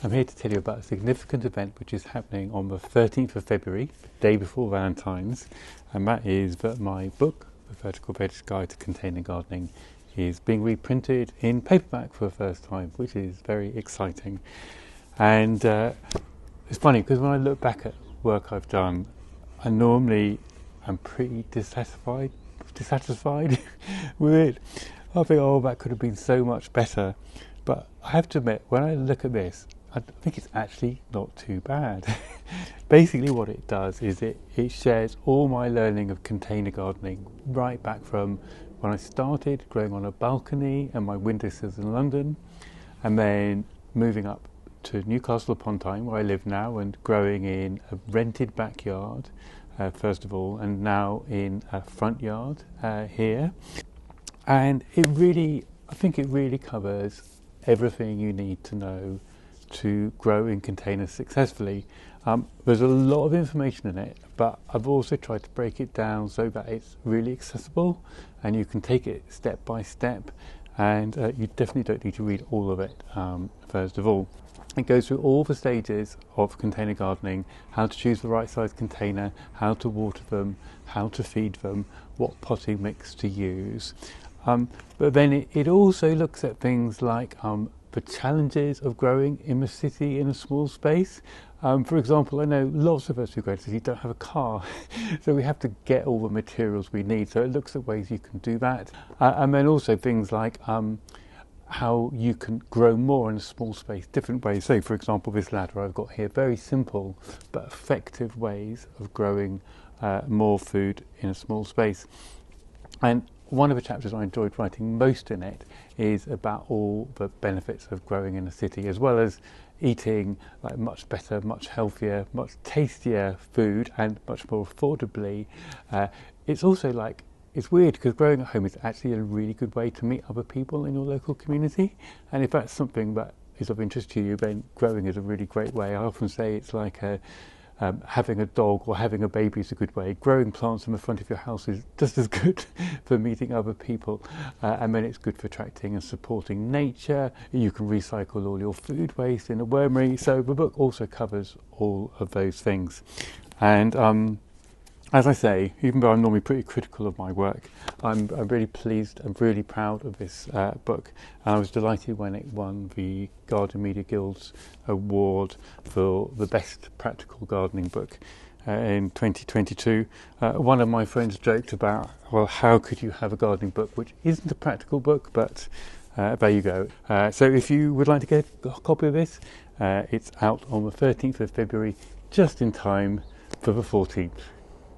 I'm here to tell you about a significant event which is happening on the 13th of February, the day before Valentine's, and that is that my book, The Vertical Veg Guide to Container Gardening, is being reprinted in paperback for the first time, which is very exciting. And it's funny because when I look back at work I've done, I normally am pretty dissatisfied with it. I think, oh, that could have been so much better. But I have to admit, when I look at this, I think it's actually not too bad. Basically what it does is it shares all my learning of container gardening right back from when I started growing on a balcony and my windowsills in London, and then moving up to Newcastle upon Tyne, where I live now, and growing in a rented backyard first of all, and now in a front yard here. And I think it really covers everything you need to know to grow in containers successfully. There's a lot of information in it, but I've also tried to break it down so that it's really accessible and you can take it step by step, and you definitely don't need to read all of it first of all. It goes through all the stages of container gardening: how to choose the right size container, how to water them, how to feed them, what potting mix to use. But then it also looks at things like the challenges of growing in the city in a small space. For example, I know lots of us who grow in the city don't have a car, so we have to get all the materials we need. So it looks at ways you can do that. And then also things like how you can grow more in a small space, different ways. So, for example, this ladder I've got here, very simple but effective ways of growing more food in a small space. And one of the chapters I enjoyed writing most in it is about all the benefits of growing in a city, as well as eating like much better, much healthier, much tastier food, and much more affordably. It's also like, it's weird because growing at home is actually a really good way to meet other people in your local community. And if that's something that is of interest to you, then growing is a really great way. I often say it's like having a dog or having a baby is a good way. Growing plants in the front of your house is just as good for meeting other people, and then it's good for attracting and supporting nature. You can recycle all your food waste in a wormery. So the book also covers all of those things. And as I say, even though I'm normally pretty critical of my work, I'm really pleased and really proud of this book. And I was delighted when it won the Garden Media Guild's award for the best practical gardening book in 2022. One of my friends joked about, well, how could you have a gardening book which isn't a practical book? But there you go. So if you would like to get a copy of this, it's out on the 13th of February, just in time for the 14th.